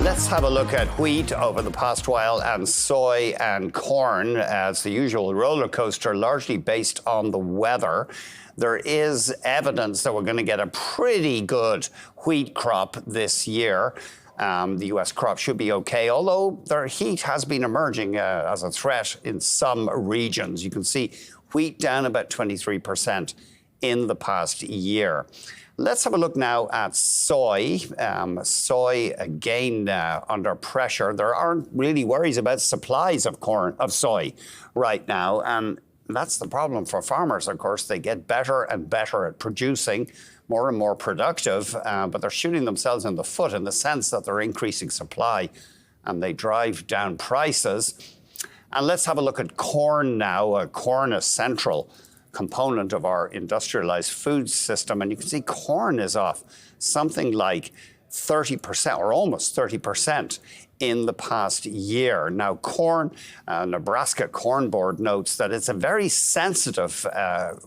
Let's have a look at wheat over the past while and soy and corn as the usual roller coaster, largely based on the weather. There is evidence that we're going to get a pretty good wheat crop this year. The U.S. crop should be okay, although their heat has been emerging as a threat in some regions. You can see wheat down about 23% in the past year. Let's have a look now at soy. Soy, again, under pressure. There aren't really worries about supplies of soy right now. And that's the problem for farmers, of course. They get better and better at producing, more and more productive, but they're shooting themselves in the foot in the sense that they're increasing supply and they drive down prices. And let's have a look at corn now. Corn is central component of our industrialized food system. And you can see corn is off something like 30% or almost 30% in the past year. Now, corn, Nebraska Corn Board notes that it's a very sensitive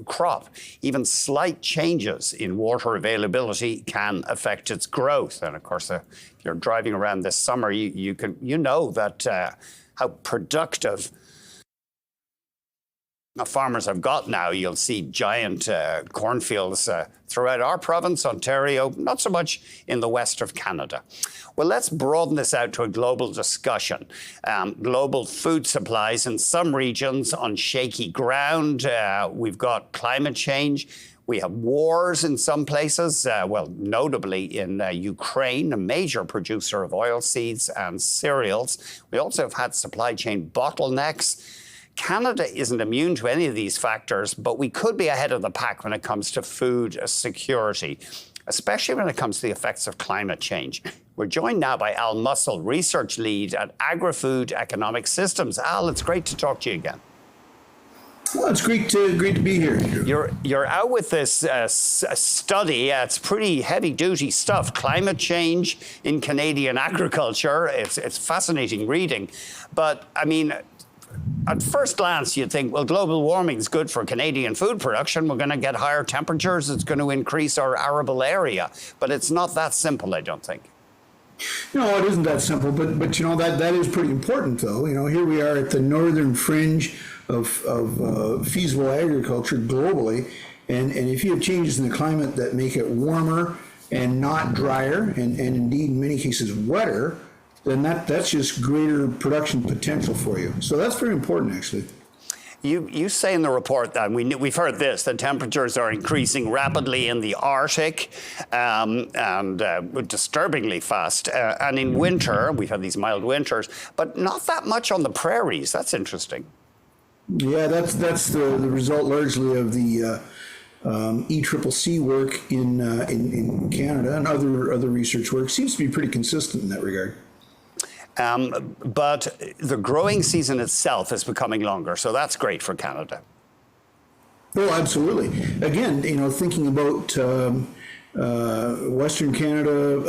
crop. Even slight changes in water availability can affect its growth. And of course, if you're driving around this summer, you know that how productive farmers have got now. You'll see giant cornfields throughout our province, Ontario, not so much in the west of Canada. Well, let's broaden this out to a global discussion. Global food supplies in some regions on shaky ground. We've got climate change. We have wars in some places, notably in Ukraine, a major producer of oilseeds and cereals. We also have had supply chain bottlenecks. Canada isn't immune to any of these factors, but we could be ahead of the pack when it comes to food security, especially when it comes to the effects of climate change. We're joined now by Al Mussell, research lead at Agri-Food Economic Systems. Al, it's great to talk to you again. Well, it's great to be here. You're out with this study. It's pretty heavy-duty stuff. Climate change in Canadian agriculture. It's fascinating reading, but I mean, at first glance, you'd think, well, global warming is good for Canadian food production. We're going to get higher temperatures. It's going to increase our arable area. But it's not that simple, I don't think. No, it isn't that simple. But you know, that is pretty important, though. You know, here we are at the northern fringe of feasible agriculture globally. And if you have changes in the climate that make it warmer and not drier, and indeed in many cases wetter, then that's just greater production potential for you. So that's very important, actually. You say in the report that we've heard this, that temperatures are increasing rapidly in the Arctic and disturbingly fast. And in winter, we've had these mild winters, but not that much on the prairies. That's interesting. Yeah, that's the result largely of the ECCC work in Canada and other research work. Seems to be pretty consistent in that regard. But the growing season itself is becoming longer, so that's great for Canada. Oh, absolutely. Again, you know, thinking about Western Canada,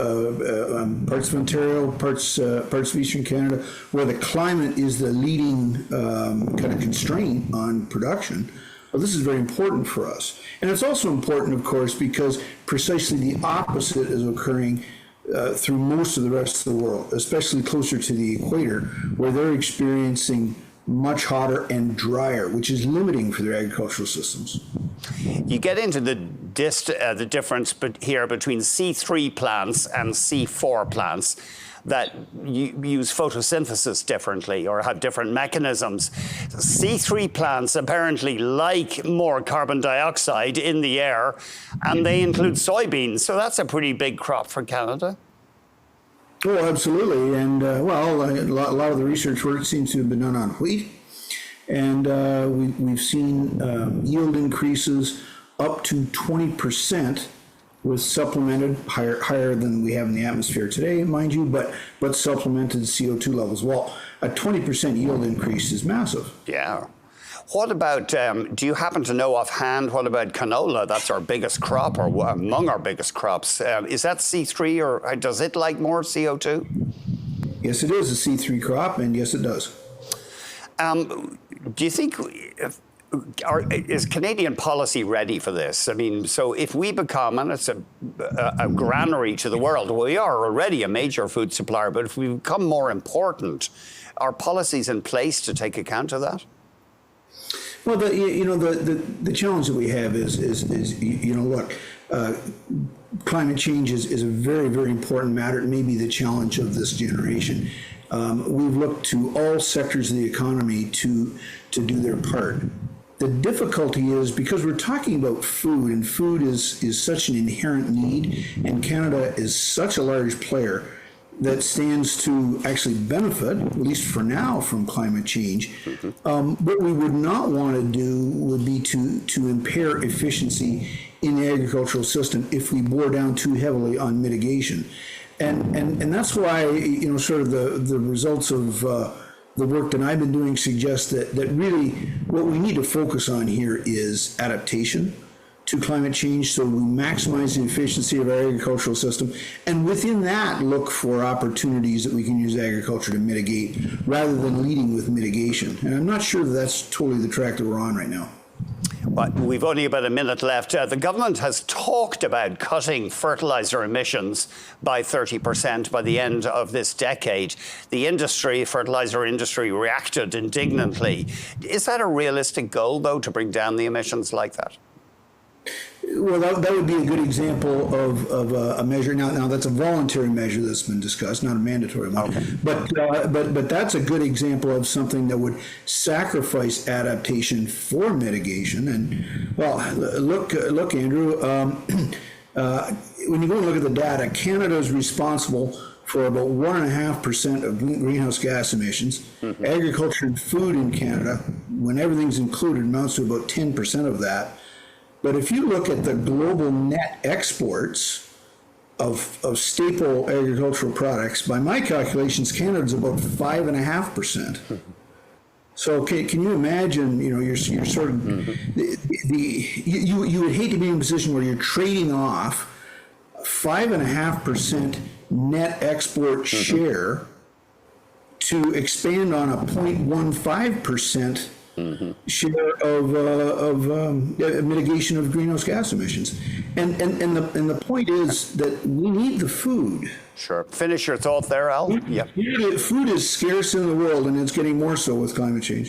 parts of Ontario, parts of Eastern Canada, where the climate is the leading kind of constraint on production. Well, this is very important for us. And it's also important, of course, because precisely the opposite is occurring through most of the rest of the world, especially closer to the equator, where they're experiencing much hotter and drier, which is limiting for their agricultural systems. You get into the difference here between C3 plants and C4 plants that use photosynthesis differently or have different mechanisms. C3 plants apparently like more carbon dioxide in the air, and they include soybeans. So that's a pretty big crop for Canada. Oh, absolutely. And a lot of the research work seems to have been done on wheat. And we've seen yield increases up to 20% with supplemented, higher than we have in the atmosphere today, mind you, but supplemented CO2 levels. Well, a 20% yield increase is massive. Yeah. What about, do you happen to know offhand, what about canola? That's our biggest crop, or among our biggest crops. Is that C3, or does it like more CO2? Yes, it is a C3 crop, and yes, it does. Do you think is Canadian policy ready for this? I mean, so if we become, and it's a granary to the world, we are already a major food supplier, but if we become more important, are policies in place to take account of that? Well, the challenge that we have is look, climate change is a very, very important matter. It may be the challenge of this generation. We've looked to all sectors of the economy to do their part. The difficulty is because we're talking about food, and food is such an inherent need, and Canada is such a large player that stands to actually benefit, at least for now, from climate change. What we would not want to do would be to impair efficiency in the agricultural system if we bore down too heavily on mitigation. And that's why, sort of the results of the work that I've been doing suggests that really what we need to focus on here is adaptation to climate change, so we maximize the efficiency of our agricultural system, and within that look for opportunities that we can use agriculture to mitigate rather than leading with mitigation. And I'm not sure that that's totally the track that we're on right now. But we've only about a minute left. The government has talked about cutting fertilizer emissions by 30% by the end of this decade. The fertilizer industry, reacted indignantly. Is that a realistic goal, though, to bring down the emissions like that? Well, that would be a good example of a measure. Now that's a voluntary measure that's been discussed, not a mandatory one. Okay. But that's a good example of something that would sacrifice adaptation for mitigation. And well, look, Andrew. When you go and look at the data, Canada is responsible for about 1.5% of greenhouse gas emissions. Mm-hmm. Agriculture and food in Canada, when everything's included, amounts to about 10% of that. But if you look at the global net exports of staple agricultural products, by my calculations, Canada's about 5.5%. So can you imagine? You're sort of you would hate to be in a position where you're trading off 5.5% net export share to expand on a 0.15% share of mitigation of greenhouse gas emissions, and the point is that we need the food. Sure. Finish your thought there, Al. Food is scarce in the world, and it's getting more so with climate change.